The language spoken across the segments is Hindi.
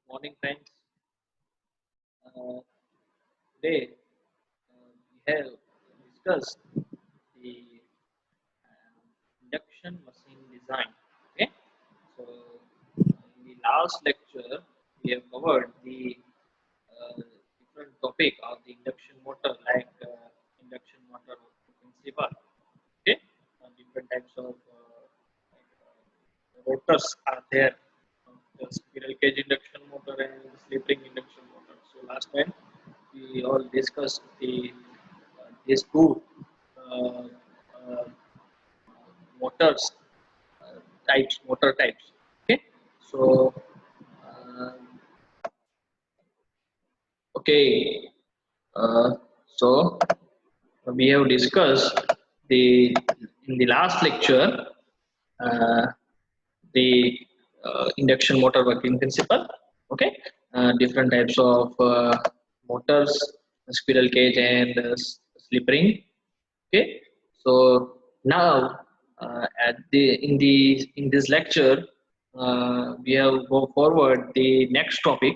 Morning, friends. Today we have discussed the induction machine design. Okay, so in the last lecture we have covered the different topic of the induction motor, like induction motor principle. Okay, different types of rotors are there. The squirrel cage induction motor and slip ring induction motor. So last time we all discussed these two uh, uh, motors motor types. Okay, so uh, okay, uh, so we have discussed the in the last lecture uh, the induction motor working principle. Okay, different types of motors, squirrel cage and slip ring. Okay, so now at the in this lecture we have go forward the next topic,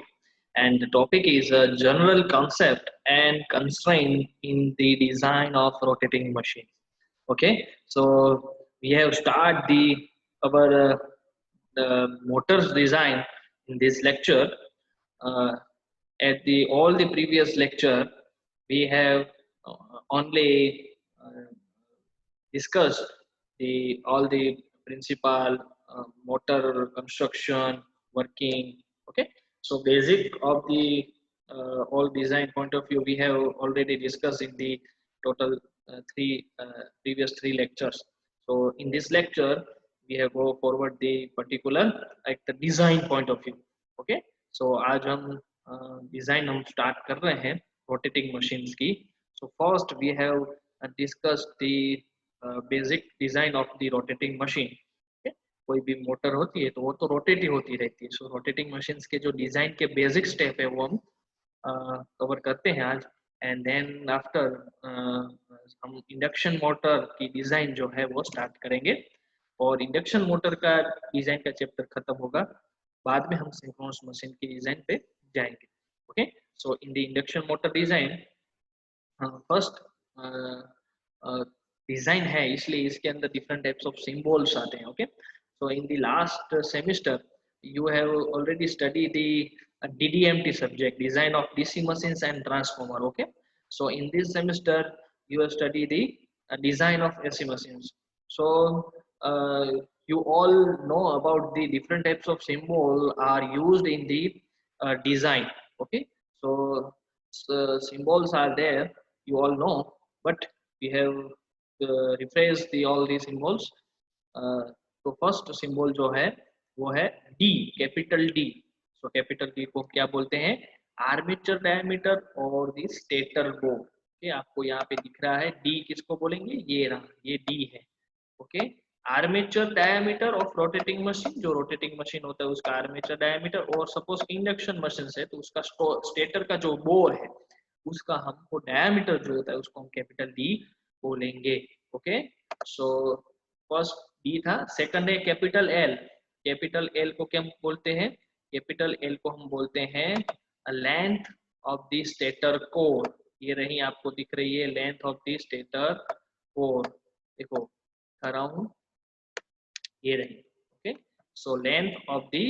and the topic is a general concept and constraint in the design of rotating machine. Okay, so we have start our the motors design in this lecture. uh, at the all the previous lecture we have only discussed the all the principal motor construction working. Okay, so basic of the all design point of view we have already discussed in the total three previous three lectures. So in this lecture we have go forward the particular like the design point of view. Okay, so आज हम डिजाइन हम स्टार्ट कर रहे हैं रोटेटिंग मशीन्स की. So first we have discussed the basic design of the rotating machine. कोई भी मोटर होती है तो वो तो रोटेट ही होती रहती है. सो रोटेटिंग मशीन्स के जो डिजाइन के बेसिक स्टेप है वो हम कवर करते हैं आज. एंड देन आफ्टर हम इंडक्शन मोटर की डिजाइन जो है वो स्टार्ट करेंगे, और इंडक्शन मोटर का डिजाइन का चैप्टर खत्म होगा, बाद में हम सिंक्रोनस मशीन की डिजाइन पे जाएंगे. Okay, so in the induction motor design first design है इसलिए इसके अंदर डिफरेंट टाइप्स ऑफ सिंबल्स आते हैं. Okay, so in the last semester you have already studied the DDMT subject, design of DC machines and transformer. Okay, so in this semester you have studied the design of AC machines. So uh, you all know about the different types of symbol are used in the design. Okay, so symbols are there, you all know, but we have rephrase the all these symbols. तो फर्स्ट सिंबल जो है वो है D, capital D. So capital D को क्या बोलते हैं? आर्मेचर डायमीटर और दी स्टेटर बो. ओके, आपको यहाँ पे दिख रहा है डी, किसको बोलेंगे? ये रहा, ये डी है. Okay, armature diameter of rotating machine, जो रोटेटिंग मशीन होता है उसका आर्मेचर डायमीटर. और सपोज इंडक्शन मशीन है तो उसका स्टेटर का जो बोर है उसका हमको डायमीटर जो होता है उसको हम कैपिटल डी बोलेंगे. ओके, सो फर्स्ट डी था. सेकंड है कैपिटल एल. कैपिटल एल को क्या बोलते हैं? कैपिटल एल को हम बोलते हैं length of the stator core. ये रही, आपको दिख रही है length of the stator core. देखो कर रहा हूं, ये रही. Okay, so length of the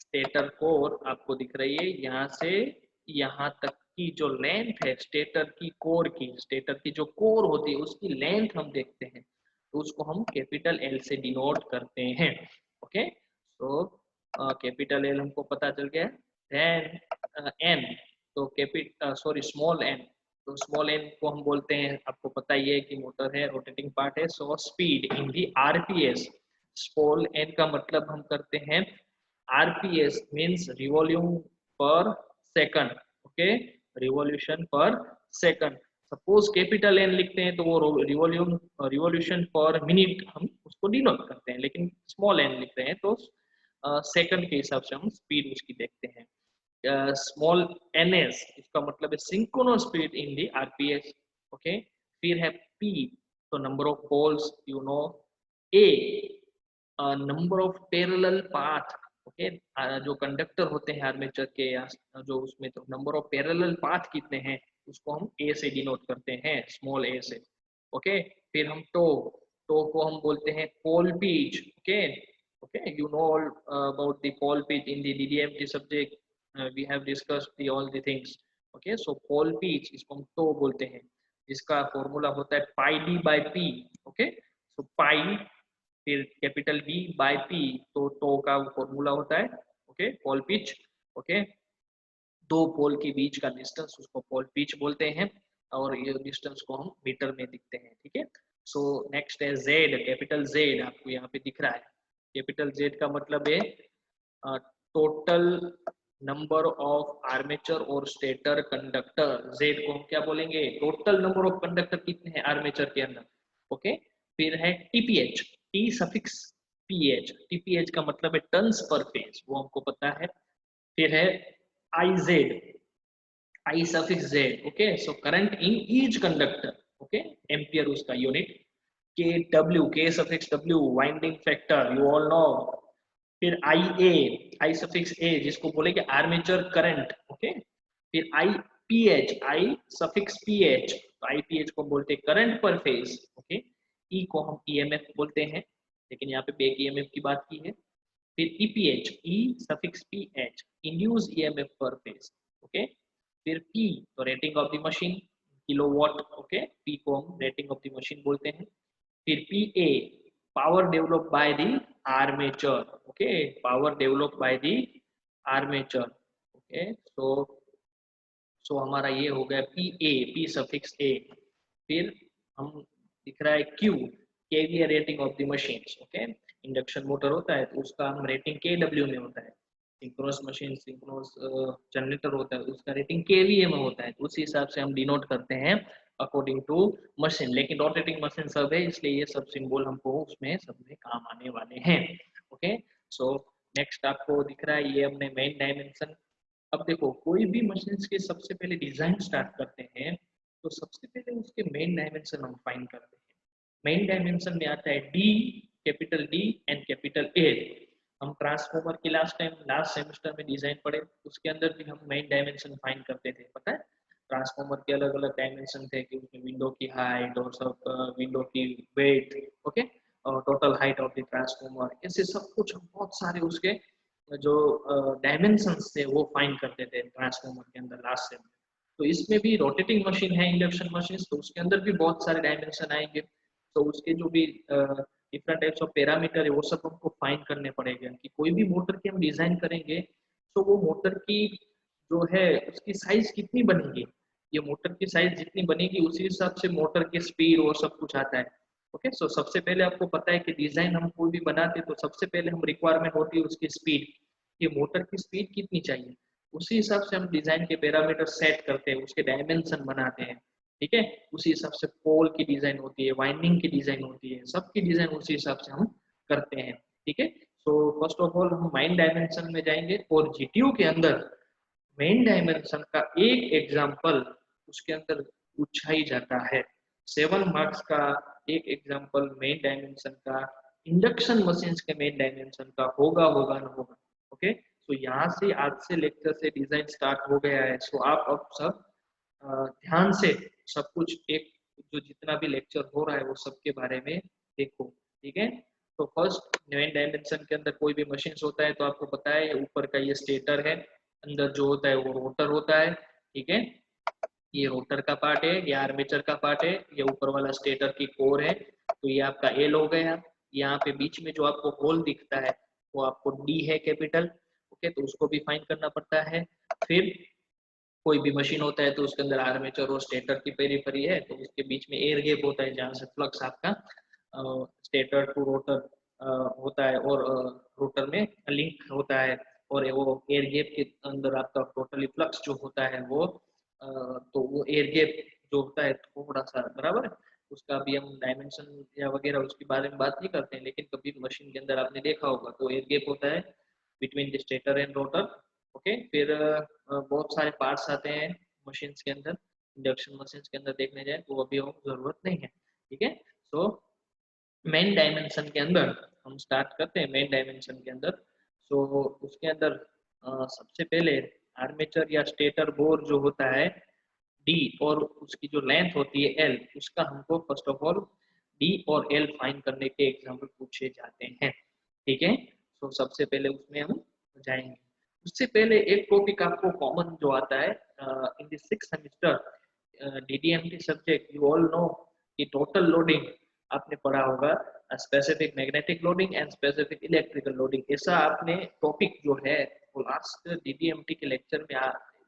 stator core आपको दिख रही है. यहाँ से यहाँ तक की जो लेंथ है स्टेटर की कोर की, स्टेटर की जो कोर होती है उसकी लेंथ हम देखते हैं तो उसको हम कैपिटल एल से डिनोट करते हैं. ओके, सो कैपिटल एल हमको पता चल गया. देन एन, तो स्मॉल एन, तो स्मॉल एन को हम बोलते हैं, आपको पता ही है कि मोटर है, रोटेटिंग पार्ट है. So speed in the RPS. Small N का मतलब हम करते हैं RPS, means revolution per second. Okay, revolution per second. Suppose capital N लिखते हैं तो वो रिवॉल्यूशन पर मिनट हम उसको डिनोट करते हैं, लेकिन स्मॉल एन लिखते हैं तो सेकंड के हिसाब से हम स्पीड उसकी देखते हैं. स्मॉल एन एस, इसका मतलब है synchronous speed in the RPS. Okay, फिर है पी, तो number of poles, you know. A, number of parallel path okay. जो कंडक्टर होते हैं आर्मेचर के, या जो उसमें तो नंबर ऑफ पैरेलल पाथ कितने हैं उसको हम ए से डिनोट करते हैं, स्मॉल ए से। ओके। फिर हम टो, टो को हम बोलते हैं pole pitch. Okay. Okay, you know all about the pole pitch in the DDMT subject, we have discussed the all the things. Okay, so pole pitch इसको हम टो बोलते हैं, जिसका फॉर्मूला होता है pi D by P. Okay, so pi फिर कैपिटल बी बाय पी, तो टो का फॉर्मूला होता है। ओके, पोल पिच। ओके, दो पोल के बीच का डिस्टेंस उसको पोल पिच बोलते हैं, और ये डिस्टेंस को हम मीटर में दिखते हैं। ठीक है। सो नेक्स्ट है जेड, कैपिटल जेड आपको यहाँ पे दिख रहा है। कैपिटल जेड का मतलब है टोटल नंबर ऑफ आर्मेचर और स्टेटर कंडक्टर। जेड को हम क्या बोलेंगे, टोटल नंबर ऑफ कंडक्टर कितने हैं आर्मेचर के अंदर। ओके। फिर है TPH, T suffix pH, TPH का मतलब है टन्स पर फेज, वो हमको पता है। फिर है IZ, I suffix Z. Okay, so current in each conductor. Okay, ampere उसका यूनिट। के डब्ल्यू, के suffix W, winding factor, you all no. फिर आई ए, आई सफिक्स ए जिसको बोलेंगे आर्मेचर करंट। ओके। फिर I P H, I suffix P H, तो आई पी एच को बोलते हैं करंट पर फेज। ओके। ई को हम ईएमएफ बोलते हैं, लेकिन यहाँ पे बैक ईएमएफ की बात की है। फिर EPH, E suffix P H, induce EMF per phase. Okay. फिर पी तो rating of the machine, kilowatt. Okay, P को हम रेटिंग ऑफ द मशीन बोलते हैं। फिर P A, power develop by the armature. Okay, power develop by the armature. Okay, so हमारा ये हो गया P A, P suffix A. फिर हम दिख रहा है Q, KVA rating of the machine. Okay, induction motor होता है तो उसका हम रेटिंग के डब्ल्यू में होता है। सिंक्रोनस मशीन, सिंक्रोनस जनरेटर होता है, उसका रेटिंग केवीए में होता है, तो उसी हिसाब से हम डिनोट करते हैं अकॉर्डिंग टू मशीन। लेकिन रोटेटिंग मशीन सब है, इसलिए ये सब सिंबल हमको उसमें सब में काम आने वाले हैं। ओके, सो नेक्स्ट आपको दिख रहा है ये हमने मेन डायमेंशन। अब देखो, कोई भी मशीन के सबसे पहले डिजाइन स्टार्ट करते हैं तो सबसे पहले उसके मेन डायमेंशन हम फाइंड करते हैं। मेन डायमेंशन में आता है D, capital D and capital A. हम ट्रांसफॉर्मर की लास्ट सेमेस्टर में डिजाइन पढ़े, उसके अंदर भी हम मेन डायमेंशन फाइंड करते थे, पता है। ट्रांसफॉर्मर के अलग अलग डायमेंशन थे कि उसमें विंडो की हाइट और सब, विंडो की वेट। ओके, और total height of the transformer, ऐसे सब कुछ बहुत सारे उसके जो डायमेंशंस थे वो फाइंड करते थे ट्रांसफॉर्मर के अंदर लास्ट से। तो इसमें भी रोटेटिंग मशीन है, इंडक्शन मशीन, तो उसके अंदर भी बहुत सारे डायमेंशन आएंगे। तो उसके जो भी डिफरेंट टाइप्स ऑफ पैरामीटर है वो सब हमको फाइंड करने पड़ेंगे। कि कोई भी मोटर की हम डिजाइन करेंगे तो वो मोटर की जो है उसकी साइज कितनी बनेगी, ये मोटर की साइज जितनी बनेगी उसी हिसाब से मोटर की स्पीड और सब कुछ आता है। ओके, सो सबसे पहले आपको पता है कि डिजाइन हम कोई भी बनाते तो सबसे पहले हम रिक्वायरमेंट होती है उसकी स्पीड, ये मोटर की स्पीड कितनी चाहिए, उसी हिसाब से हम डिजाइन के पैरामीटर सेट करते हैं, उसके डायमेंशन बनाते हैं। ठीक है, उसी हिसाब से पोल की डिजाइन होती है, वाइंडिंग की डिजाइन होती है, सबकी डिजाइन उसी हिसाब से हम करते हैं। ठीक है, सो फर्स्ट ऑफ ऑल हम माइन डायमेंशन में जाएंगे, और जीटीयू के अंदर मेन डायमेंशन का एक एग्जांपल उसके अंदर पूछा ही जाता है। 7 मार्क्स का एक एग्जांपल मेन डायमेंशन का, इंडक्शन मशीन के मेन डायमेंशन का होगा होगा ना होगा। ओके, तो यहाँ से आज से लेक्चर से डिजाइन स्टार्ट हो गया है। सो आप अब सब ध्यान से सब कुछ, एक जो जितना भी लेक्चर हो रहा है वो सब के बारे में देखो। ठीक है, तो फर्स्ट मेन डायमेंशन के अंदर कोई भी मशीन होता है तो आपको पता है ऊपर का ये स्टेटर है, अंदर जो होता है वो रोटर होता है। ठीक है, ये रोटर का पार्ट है, ये आर्मेचर का पार्ट है, ये ऊपर वाला स्टेटर की कोर है। तो ये आपका एल हो गया। यहाँ पे बीच में जो आपको होल दिखता है वो आपको डी है, कैपिटल। ओके, तो उसको भी फाइंड करना पड़ता है। फिर कोई भी मशीन होता है तो उसके अंदर आर्मेचर और स्टेटर की पेरीफेरी है, तो उसके बीच में एयर गैप होता है जहाँ से फ्लक्स आपका स्टेटर टू रोटर होता है, और रोटर में लिंक होता है, और वो एयर गैप के अंदर आपका टोटली फ्लक्स जो होता है वो तो वो एयर गैप जो होता है थोड़ा सा बराबर है, उसका भी हम डायमेंशन या वगैरह उसके बारे में बात नहीं करते हैं, लेकिन कभी मशीन के अंदर आपने देखा होगा तो एयर गैप होता है between the stator and rotor. Okay, फिर बहुत सारे पार्ट्स आते हैं मशीन के अंदर, इंडक्शन मशीन के अंदर देखने जाए तो अभी हम जरूरत नहीं है। ठीक है, सो मेन डायमेंशन के अंदर हम स्टार्ट करते हैं। मेन डायमेंशन के अंदर सो उसके अंदर सबसे पहले आर्मेचर या स्टेटर बोर जो होता है डी, और उसकी जो लेंथ होती है एल, उसका हमको फर्स्ट ऑफ ऑल डी और एल फाइंड करने के एग्जाम्पल पूछे जाते हैं। ठीक है, तो सबसे पहले उसमें हम जाएंगे। उससे पहले एक टॉपिक आपको कॉमन जो आता है in the 6th semester DDMT subject, you all know कि टोटल लोडिंग आपने पढ़ा होगा, specific magnetic loading and specific electrical loading. ऐसा आपने टॉपिक जो है वो लास्ट डीडीएमटी के लेक्चर में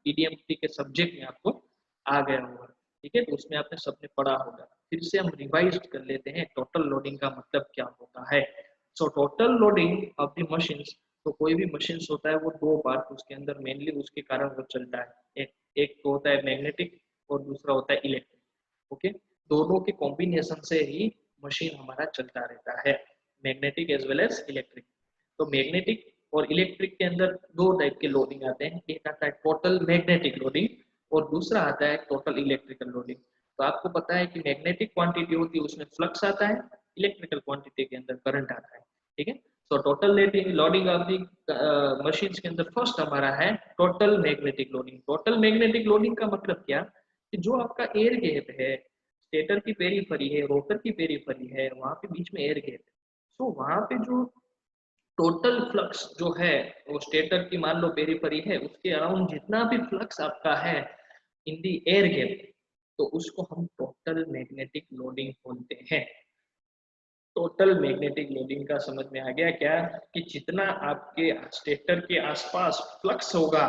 डीडीएमटी के सब्जेक्ट में आपको आ गया होगा। ठीक है, तो उसमें आपने सबने पढ़ा होगा। फिर से हम रिवाइज कर लेते हैं टोटल लोडिंग का मतलब क्या होता है। So total loading of the machine, तो कोई भी मशीन होता है वो दो पार्ट उसके अंदर मेनली उसके कारण वो चलता है। एक एक तो होता है मैग्नेटिक और दूसरा होता है इलेक्ट्रिक। ओके, दोनों के कॉम्बिनेशन से ही मशीन हमारा चलता रहता है, magnetic as well as electric. तो मैग्नेटिक और इलेक्ट्रिक के अंदर दो टाइप के लोडिंग आते हैं, एक आता है टोटल मैग्नेटिक लोडिंग और दूसरा आता है टोटल इलेक्ट्रिकल लोडिंग। तो आपको पता है कि मैग्नेटिक क्वांटिटी होती है उसमें फ्लक्स आता है, इलेक्ट्रिकल क्वांटिटी के अंदर करंट आता है। ठीक है, तो total loading of the machine के अंदर फर्स्ट हमारा है total magnetic loading. Total magnetic loading का मतलब क्या, कि जो आपका एयर गैप है, स्टेटर की पेरीफेरी है, रोटर की पेरीफेरी है, वहां पे बीच में एयर गैप है। सो वहां पे जो टोटल फ्लक्स जो है वो स्टेटर की मान लो पेरीफेरी है, उसके अराउंड जितना भी फ्लक्स आपका है इन दी एयर गैप, तो उसको हम टोटल मैग्नेटिक लोडिंग बोलते हैं। टोटल मैग्नेटिक लोडिंग का समझ में आ गया क्या, कि जितना आपके स्टेटर के आसपास फ्लक्स होगा,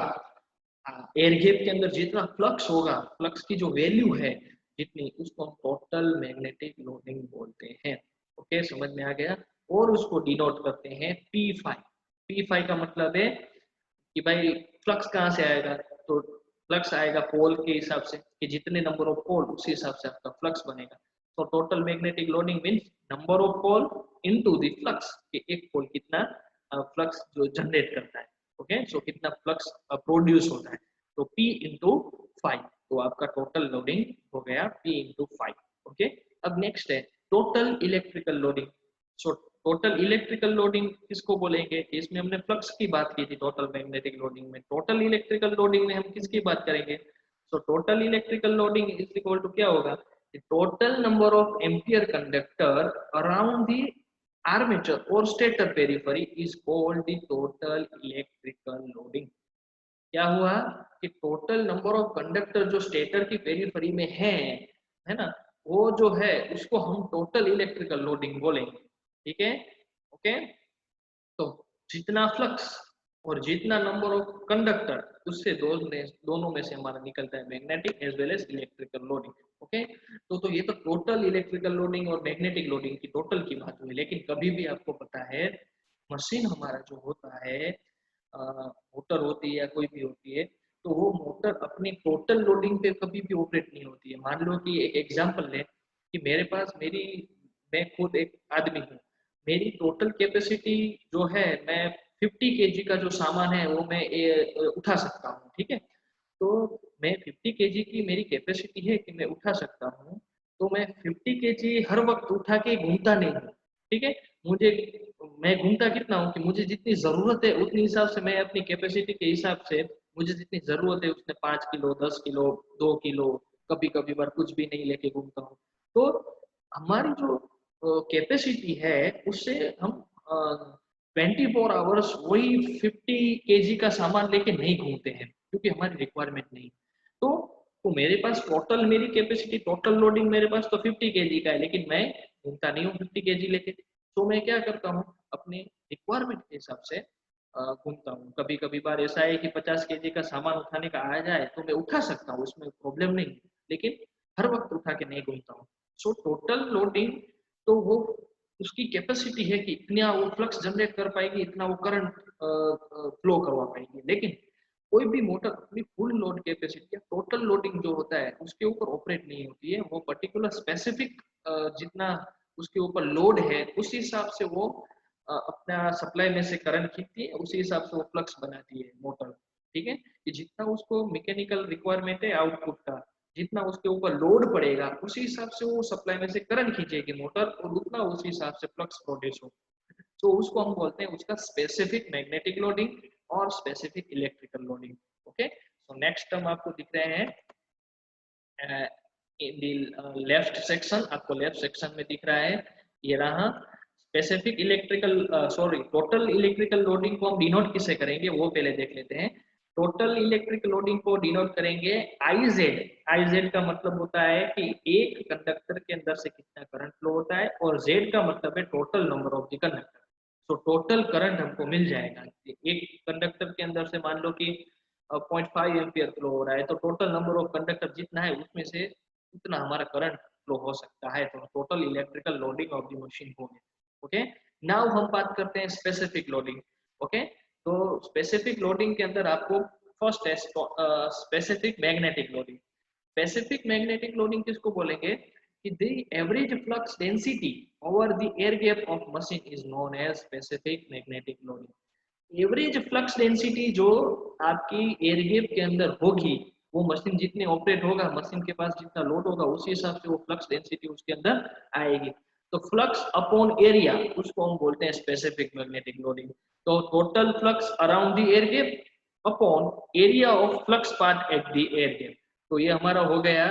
एयर गैप के अंदर जितना फ्लक्स होगा, फ्लक्स की जो वैल्यू है जितनी, उसको हम टोटल मैग्नेटिक लोडिंग बोलते हैं। ओके, समझ में आ गया। और उसको डिनोट करते हैं P5। P5 का मतलब है कि भाई फ्लक्स कहाँ से आएगा, तो फ्लक्स आएगा पोल के हिसाब से, कि जितने नंबर ऑफ पोल उसी हिसाब से आपका फ्लक्स बनेगा। तो total magnetic loading means number of pole into the flux, कि एक पोल कितना फ्लक्स जो जनरेट करता है। ओके, सो कितना फ्लक्स प्रोड्यूस होता है, तो P इंटू 5, तो आपका टोटल लोडिंग हो गया P इंटू 5। ओके, अब नेक्स्ट है total electrical loading. So total electrical loading किसको बोलेंगे, इसमें हमने फ्लक्स की बात की थी टोटल मैग्नेटिक लोडिंग में। टोटल इलेक्ट्रिकल लोडिंग में हम किसकी बात करेंगे, so total electrical loading is equal to क्या होगा, total number of ampere conductor around the armature और stator periphery is called the total electrical loading. क्या हुआ कि टोटल नंबर ऑफ कंडक्टर जो स्टेटर की पेरिफेरी में है ना, वो जो है उसको हम टोटल इलेक्ट्रिकल लोडिंग बोलेंगे। ठीक है, ओके। तो जितना फ्लक्स और जितना नंबर ऑफ कंडक्टर, उससे दोनों में से हमारा निकलता है magnetic as well as electrical loading. Okay, तो ये तो टोटल इलेक्ट्रिकल लोडिंग और मैग्नेटिक लोडिंग की टोटल की बात हुई। लेकिन कभी भी आपको पता है मशीन हमारा जो होता है, मोटर होती है या कोई भी होती है, तो वो मोटर अपनी टोटल लोडिंग पे कभी भी ऑपरेट नहीं होती है। मान लो कि एक एग्जांपल लें कि मेरे पास मैं खुद एक आदमी हूँ, मेरी टोटल कैपेसिटी जो है, मैं 50 केजी का जो सामान है वो मैं उठा सकता हूँ। ठीक है, तो मैं 50 केजी की मेरी कैपेसिटी है कि मैं उठा सकता हूँ, तो मैं 50 केजी हर वक्त उठा के घूमता नहीं हूँ। ठीक है, मुझे मैं घूमता कितना हूँ कि मुझे जितनी जरूरत है उतनी हिसाब से, मैं अपनी कैपेसिटी के हिसाब से मुझे जितनी जरूरत है उसने 5 किलो, 10 किलो, 2 किलो, कभी कभी बार कुछ भी नहीं लेके घूमता हूँ। तो हमारी जो कैपेसिटी है उससे हम 24 आवर्स वही 50 केजी का सामान लेके नहीं घूमते हैं, क्योंकि हमारी रिक्वायरमेंट नहीं। तो मेरे पास टोटल मेरी कैपेसिटी, टोटल लोडिंग मेरे पास तो 50 केजी का है, लेकिन मैं घूमता नहीं हूँ 50 केजी लेके। तो मैं क्या करता हूँ, अपने रिक्वायरमेंट के हिसाब से घूमता हूँ। कभी कभी बार ऐसा है कि 50 केजी का सामान उठाने का आ जाए तो मैं उठा सकता हूँ, उसमें प्रॉब्लम नहीं, लेकिन हर वक्त उठा के नहीं घूमता हूँ। सो टोटल लोडिंग तो वो उसकी कैपेसिटी है कि इतना वो फ्लक्स जनरेट कर पाएगी, इतना वो करंट फ्लो करवा पाएगी। लेकिन कोई भी मोटर अपनी फुल लोड कैपेसिटी या टोटल लोडिंग जो होता है उसके ऊपर ऑपरेट नहीं होती है। वो पर्टिकुलर स्पेसिफिक जितना उसके ऊपर लोड है उस हिसाब से वो अपना सप्लाई में से करंट खींचती है, उसी हिसाब से वो फ्लक्स बनाती है मोटर। ठीक है, कि जितना उसको मैकेनिकल रिक्वायरमेंट है आउटपुट का, जितना उसके ऊपर लोड पड़ेगा उसी हिसाब से वो सप्लाई में से करंट खींचेगी मोटर, और उतना उसी हिसाब से फ्लक्स प्रोड्यूस हो। तो उसको हम बोलते हैं उसका स्पेसिफिक मैग्नेटिक लोडिंग और specific electrical loading. Okay, so next term आपको दिख रहे हैं इन दी लेफ्ट सेक्शन, आपको लेफ्ट सेक्शन में दिख रहा है ये रहा specific electrical sorry total electrical loading को हम डिनोट किससे करेंगे वो पहले देख लेते हैं। टोटल इलेक्ट्रिक लोडिंग को डिनोट करेंगे आईजेड। आईजेड का मतलब होता है कि एक कंडक्टर के अंदर से कितना करंट फ्लो होता है, और जेड का मतलब है total number of the conductor. तो टोटल करंट हमको मिल जाएगा, एक कंडक्टर के अंदर से मान लो कि 0.5 एम्पियर फ्लो हो रहा है, तो टोटल नंबर ऑफ कंडक्टर जितना है उसमें से उतना हमारा करंट फ्लो हो सकता है, तो total electrical loading of the machine हो गया। ओके, नाउ हम बात करते हैं स्पेसिफिक लोडिंग। ओके, तो स्पेसिफिक लोडिंग के अंदर आपको फर्स्ट है specific magnetic loading. Specific magnetic loading किसको बोलेंगे कि the average flux density over the air gap of machine is known as specific magnetic loading. Average flux density जो आपकी एयर गैप के अंदर होगी, वो मशीन जितने ऑपरेट होगा, मशीन के पास जितना लोड होगा उसी हिसाब से वो फ्लक्स डेंसिटी उसके अंदर आएगी। तो फ्लक्स अपॉन एरिया उसको हम बोलते हैं स्पेसिफिक मैग्नेटिक लोडिंग। तो total flux around the air gap upon area of flux path eight the air gap. तो ये हमारा हो गया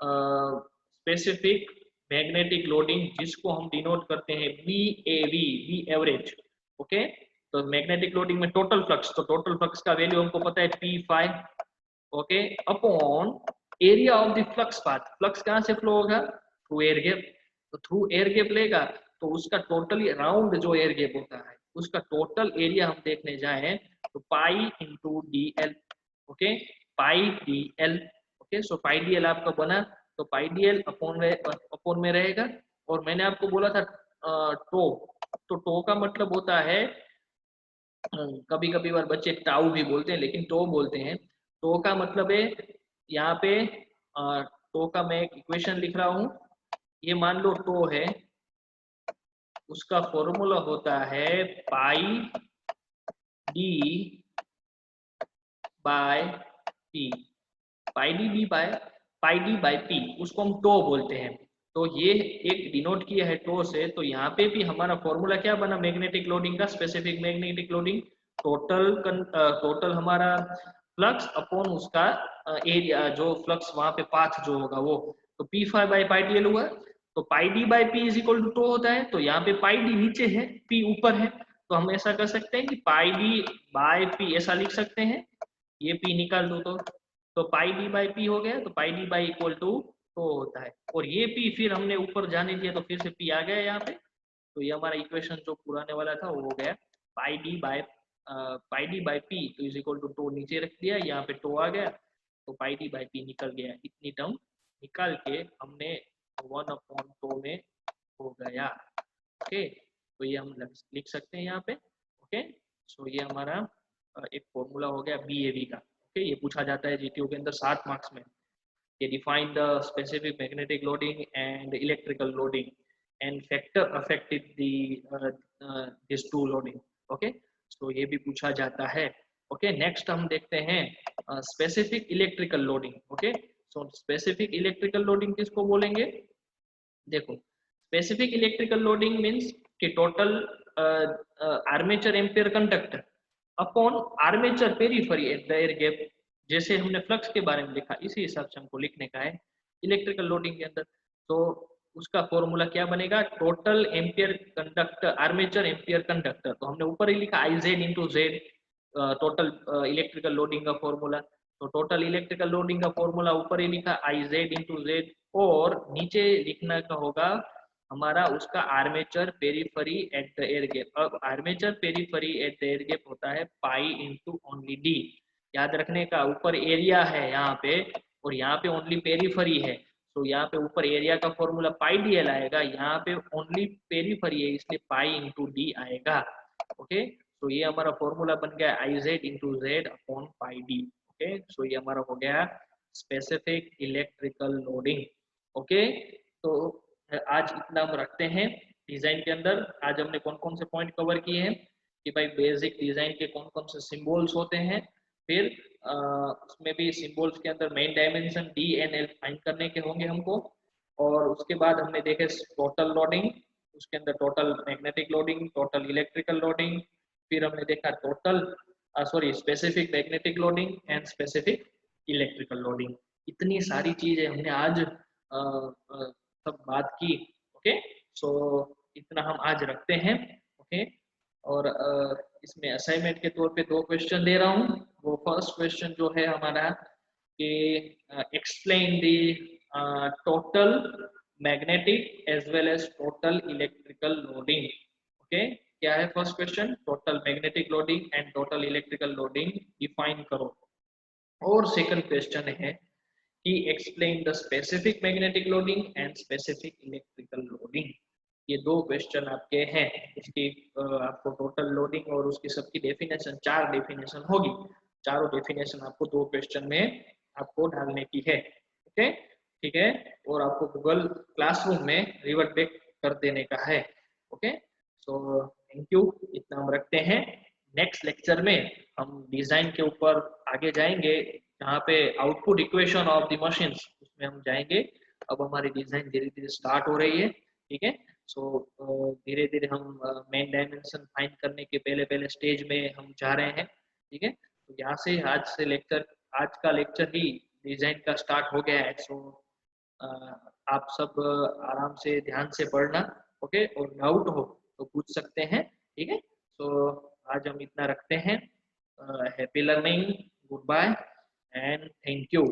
स्पेसिफिक मैग्नेटिक लोडिंग, जिसको हम डिनोट करते हैं B A V, B average. Okay, तो मैग्नेटिक लोडिंग में टोटल फ्लक्स, तो टोटल फ्लक्स का वैल्यू हमको पता है P5। Okay, upon area of the flux path, flux कहां से फ्लो होगा थ्रू एयर गैप, तो थ्रू एयर गैप लेगा तो उसका टोटली राउंड जो एयर गैप होता है उसका टोटल एरिया हम देखने जाए तो pi into D L. Okay, pi D L. Okay, so पाई डी एल आपका बना, तो पाई डी एल अपॉन में रहेगा। और मैंने आपको बोला था टो, तो टो का मतलब होता है, कभी कभी बार बच्चे टाउ भी बोलते हैं लेकिन टो बोलते हैं। टो का मतलब है यहाँ पे टो का मैं एक इक्वेशन लिख रहा हूँ, ये मान लो टो है, उसका फॉर्मूला होता है pi D by P, pi D by P, उसको हम टो बोलते हैं। तो ये एक डिनोट किया है टो से, तो यहाँ पे भी हमारा फॉर्मूला क्या बना मैग्नेटिक लोडिंग का, स्पेसिफिक मैग्नेटिक लोडिंग टोटल हमारा फ्लक्स अपॉन उसका एरिया, जो फ्लक्स वहां पे पाथ जो होगा वो, तो P5 by pi D L हुआ। तो pi D by P is equal to tau होता है, तो यहाँ पे पाई डी नीचे है पी ऊपर है, तो हम ऐसा कर सकते हैं कि पाई डी बाय पी ऐसा लिख सकते हैं, ये पी निकाल दो तो पाई डी बाई पी हो गया, तो pi D by equal to tau होता है, और ये पी फिर हमने ऊपर जाने दिया तो फिर से पी आ गया यहाँ पे। तो ये हमारा इक्वेशन जो पुराने वाला था वो हो गया पाई डी बाई पी तो इज इक्वल टू टो नीचे रख दिया, यहाँ पे टो आ गया, तो पाई डी बाई पी निकल गया। इतनी टर्म निकाल के हमने 1/टो में हो गया। ओके, तो ये हम लिख सकते हैं यहाँ पे। ओके, सो ये हमारा एक फॉर्मूला हो गया BAV का। ओके, ये पूछा जाता है जीटीओ के अंदर 7 मार्क्स में। ये define the specific magnetic loading and electrical loading and factor affected this two loading. Okay, so ये भी पूछा जाता है। ओके, नेक्स्ट हम देखते हैं specific electrical loading. Okay, so specific electrical loading किसको बोलेंगे, देखो स्पेसिफिक इलेक्ट्रिकल लोडिंग मींस कि total armature ampere conductor upon armature periphery at the air gap, जैसे हमने फ्लक्स के बारे में लिखा इसी हिसाब से हमको लिखने का है इलेक्ट्रिकल लोडिंग के अंदर। तो उसका फॉर्मूला क्या बनेगा, total ampere conductor, armature ampere conductor, तो हमने ऊपर ही लिखा आई Z into Z, total electrical loading का फॉर्मूला। तो टोटल इलेक्ट्रिकल लोडिंग का फॉर्मूला ऊपर ही लिखा आई जेड इंटू जेड, और नीचे लिखना का होगा हमारा उसका armature periphery at the air gap. अब armature periphery at the air gap होता है पाई इंटू ओनली डी, याद रखने का, ऊपर एरिया है यहाँ पे और यहाँ पे ओनली पेरिफेरी है, तो यहाँ पे ऊपर एरिया का फॉर्मूला पाई डी एल आएगा, यहाँ पे ओनली पेरिफेरी है इसलिए पाई इंटू डी आएगा। ओके, तो ये हमारा फॉर्मूला बन गया I Z into Z upon pi D. Okay, so ये हमारा हो गया स्पेसिफिक इलेक्ट्रिकल लोडिंग। ओके, तो आज इतना हम रखते हैं डिजाइन के अंदर। आज हमने कौन कौन से पॉइंट कवर किए हैं कि भाई बेसिक डिजाइन के कौन कौन से सिंबल्स होते हैं, फिर उसमें भी सिंबल्स के अंदर main dimension D and L find करने के होंगे हमको, और उसके बाद हमने देखे टोटल लोडिंग, उसके अंदर total magnetic loading, total electrical loading, फिर हमने देखा total specific magnetic loading and specific electrical loading. इतनी सारी चीजें हमने आज सब बात की। ओके, सो इतना हम आज रखते हैं। ओके, और इसमें असाइनमेंट के तौर पे 2 क्वेश्चन दे रहा हूँ। वो फर्स्ट क्वेश्चन जो है हमारा कि explain the total magnetic as well as total electrical loading. Okay, क्या है first question? Total magnetic loading and total electrical loading define करो। और सेकंड क्वेश्चन है कि explain the specific magnetic loading and specific electrical loading. ये 2 क्वेश्चन आपके हैं। उसकी आपको टोटल लोडिंग और उसकी सबकी डेफिनेशन, 4 डेफिनेशन होगी। चारों डेफिनेशन आपको 2 क्वेश्चन में आपको डालने की है। ओके, ठीक है, और आपको गूगल क्लासरूम में रिवर्ट बैक कर देने का है। ओके, सो थैंक यू, इतना हम रखते हैं। नेक्स्ट लेक्चर में हम डिजाइन के ऊपर आगे जाएंगे, जहाँ पे output equation of the machines, उसमें हम जाएंगे। अब हमारी डिजाइन धीरे धीरे स्टार्ट हो रही है। ठीक है, सो धीरे धीरे हम मेन डायमेंशन फाइंड करने के पहले पहले स्टेज में हम जा रहे हैं। ठीक है, तो यहाँ से आज से लेक्चर, आज का लेक्चर ही डिजाइन का स्टार्ट हो गया है। सो आप सब आराम से ध्यान से पढ़ना। ओके, और डाउट हो तो पूछ सकते हैं। ठीक है, तो आज हम इतना रखते हैं। Happy learning, goodbye and thank you.